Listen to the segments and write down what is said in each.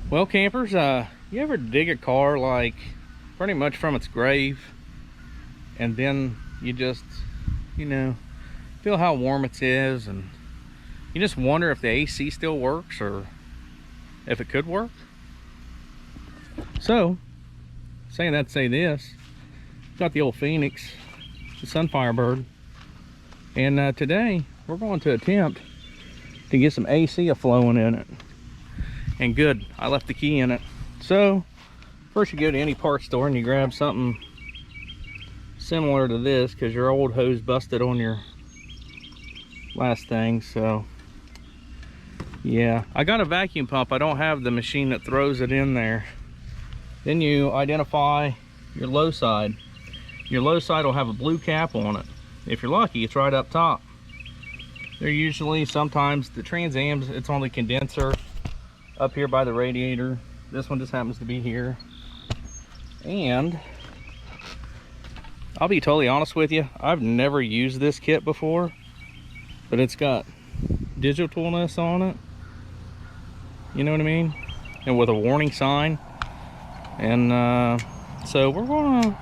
Well, campers, you ever dig a car like pretty much from its grave, and then you just, you know, feel how warm it is, and you just wonder if the AC still works or if it could work? So, saying that to say this, got the old Phoenix, the Sunfire Bird, and today we're going to attempt to get some AC flowing in it. And good, I left the key in it. So first you go to any parts store and you grab something similar to this, because your old hose busted on your last thing. So yeah, I got a vacuum pump. I don't have the machine that throws it in there. Then you identify your low side. Your low side will have a blue cap on it. If you're lucky, it's right up top. They're usually, sometimes the Trans Ams, it's on the condenser up here by the radiator. This one just happens to be here. And I'll be totally honest with you, I've never used this kit before, but it's got digitalness on it, you know what I mean, and with a warning sign. And so we're gonna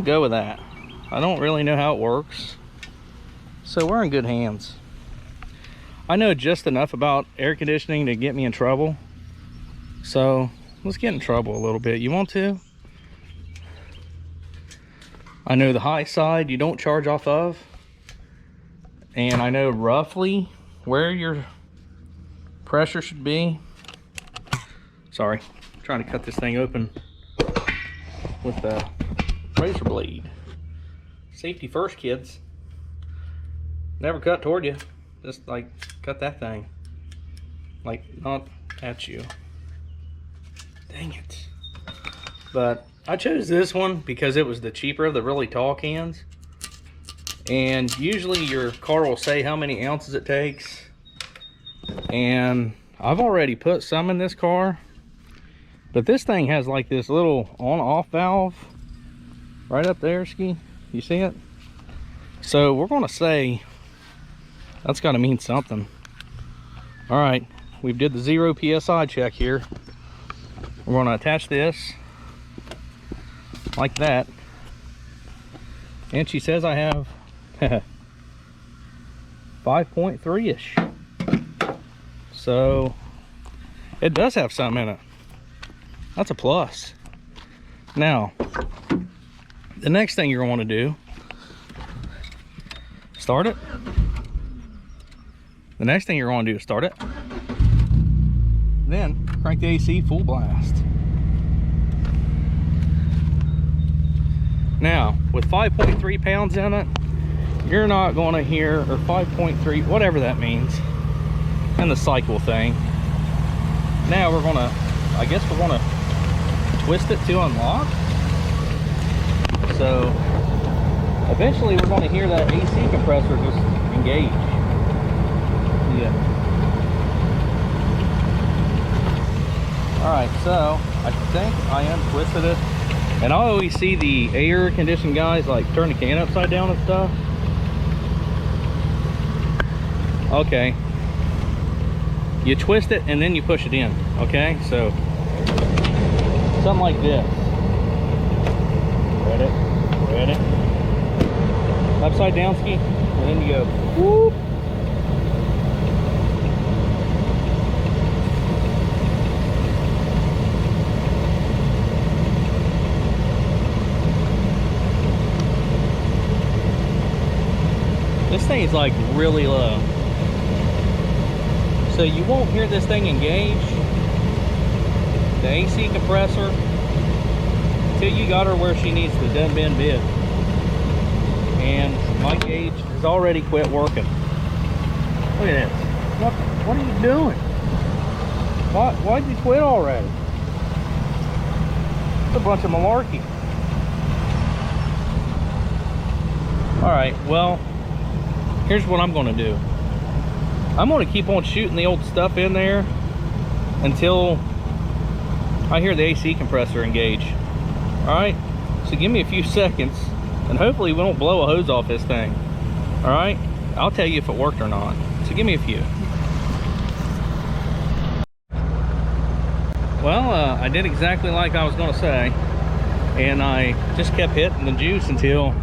go with that. I don't really know how it works, so we're in good hands. I know just enough about air conditioning to get me in trouble, so let's get in trouble a little bit. You want to? I know the high side you don't charge off of, and I know roughly where your pressure should be. Sorry, I'm trying to cut this thing open with the razor blade. Safety first, kids. Never cut toward you, just like cut that thing, like not at you. Dang it. But I chose this one because it was the cheaper of the really tall cans, and usually your car will say how many ounces it takes, and I've already put some in this car, but this thing has like this little on-off valve right up there, Ski. You see it? So we're gonna say that's got to mean something. All right, we did the 0 PSI check here. We're going to attach this like that, and she says I have 5.3-ish. So it does have something in it. That's a plus. Now, the next thing you're going to do, start it. The next thing you're going to do is start it, then crank the AC full blast. Now, with 5.3 pounds in it, you're not going to hear, or 5.3, whatever that means, and the cycle thing. Now we're going to, I guess we're going to twist it to unlock. So eventually we're going to hear that AC compressor just engage. Yeah. All right, so I think I untwisted it, and I always see the air conditioned guys like turn the can upside down and stuff. Okay, you twist it and then you push it in. Okay, so something like this. Ready? Upside down, Ski, and then you go whoop. This thing is like really low, so you won't hear this thing engage, the AC compressor, until you got her where she needs to done been bid. And my gauge has already quit working. Look at this. What are you doing? Why'd you quit already? It's a bunch of malarkey. All right, well, here's what I'm gonna do. I'm gonna keep on shooting the old stuff in there until I hear the AC compressor engage. All right, so give me a few seconds, and hopefully we don't blow a hose off this thing. All right, I'll tell you if it worked or not. So give me a few. Well, I did exactly like I was going to say, and I just kept hitting the juice until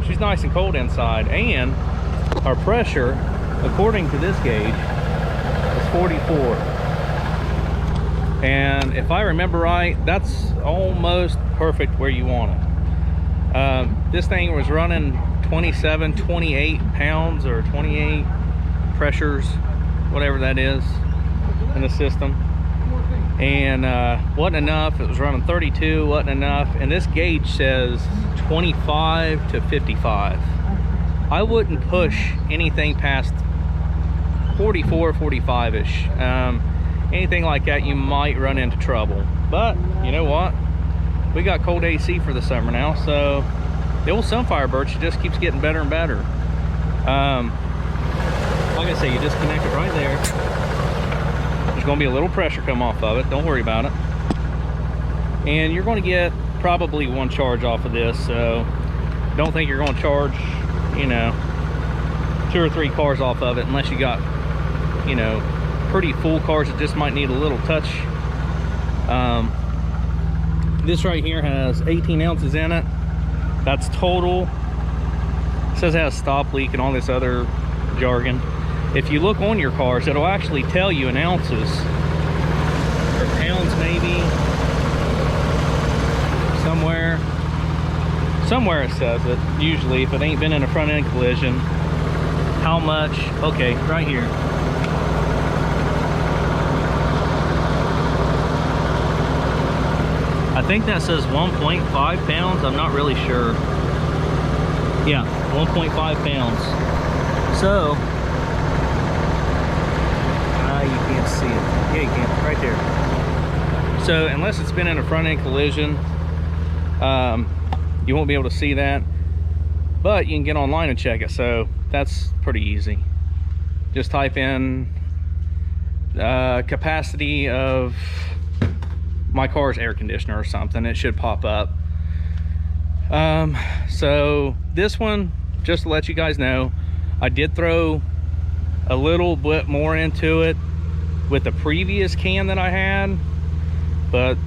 she's nice and cold inside. And our pressure, according to this gauge, is 44. And if I remember right, that's almost perfect where you want it. This thing was running 27, 28 pounds or 28 pressures, whatever that is in the system. And wasn't enough. It was running 32, wasn't enough. And this gauge says 25 to 55. I wouldn't push anything past 44, 45-ish. Anything like that, you might run into trouble. But you know what? We got cold AC for the summer now, so the old Sunfire Birch just keeps getting better and better. Like I say, you disconnect it right there. There's going to be a little pressure come off of it. Don't worry about it. And you're going to get probably one charge off of this, so don't think you're going to charge, you know, 2 or 3 cars off of it, unless you got, you know, pretty full cars that just might need a little touch. This right here has 18 ounces in it. That's total. It says it has stop leak and all this other jargon. If you look on your cars, it'll actually tell you in ounces or pounds, maybe. Somewhere it says it, usually, if it ain't been in a front end collision. How much? Okay, right here. I think that says 1.5 pounds. I'm not really sure. Yeah, 1.5 pounds. So, you can't see it. Yeah, you can, right there. So, unless it's been in a front end collision, you won't be able to see that. But you can get online and check it, so that's pretty easy. Just type in capacity of my car's air conditioner or something. It should pop up. So this one, just to let you guys know, I did throw a little bit more into it with the previous can that I had, but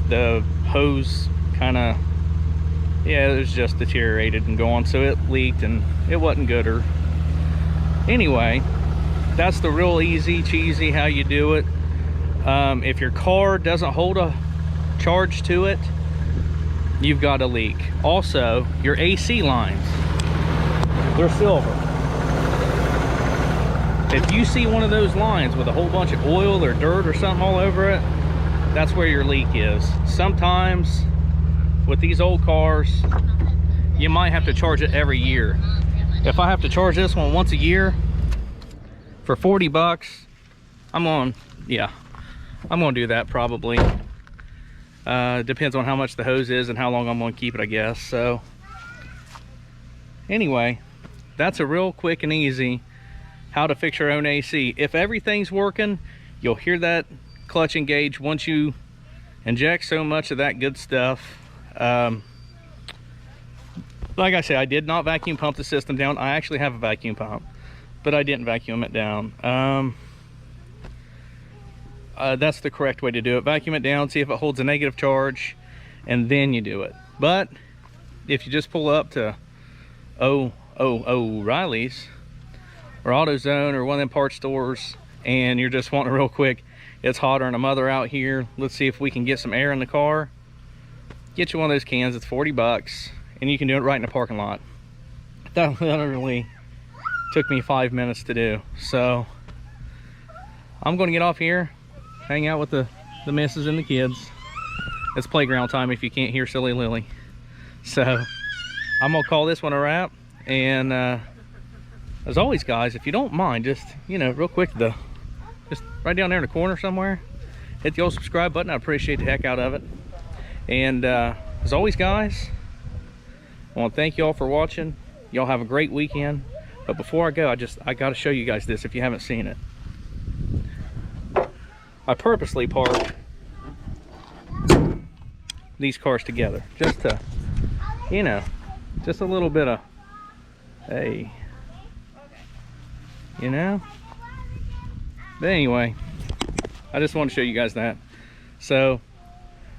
the hose kind of, yeah, it was just deteriorated and gone, so it leaked and it wasn't good. Or anyway, that's the real easy cheesy how you do it. If your car doesn't hold a charge to it, you've got a leak. Also, your AC lines, they're silver. If you see one of those lines with a whole bunch of oil or dirt or something all over it, that's where your leak is. Sometimes with these old cars, you might have to charge it every year. If I have to charge this one once a year for 40 bucks, I'm gonna do that probably. Depends on how much the hose is and how long I'm gonna keep it, I guess. So anyway, that's a real quick and easy how to fix your own AC. If everything's working, you'll hear that clutch engage once you inject so much of that good stuff. Like I said, I did not vacuum pump the system down. I actually have a vacuum pump, but I didn't vacuum it down. That's the correct way to do it. Vacuum it down, see if it holds a negative charge, and then you do it. But if you just pull up to O'Reilly's or AutoZone or one of them parts stores and you're just wanting real quick, it's hotter than a mother out here, let's see if we can get some air in the car, get you one of those cans. It's 40 bucks and you can do it right in the parking lot. That literally took me 5 minutes to do. So I'm going to get off here, hang out with the missus and the kids. It's playground time if you can't hear Silly Lily. So I'm gonna call this one a wrap. And as always, guys, if you don't mind, just, you know, real quick, just right down there in the corner somewhere, hit the old subscribe button. I appreciate the heck out of it. And as always, guys, I want to thank you all for watching. Y'all have a great weekend. But before I go, I got to show you guys this if you haven't seen it. I purposely parked these cars together just to, you know, just a little bit of, hey, you know. But anyway, I just want to show you guys that. So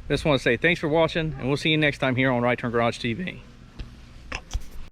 just want to say thanks for watching, and we'll see you next time here on Right Turn Garage TV.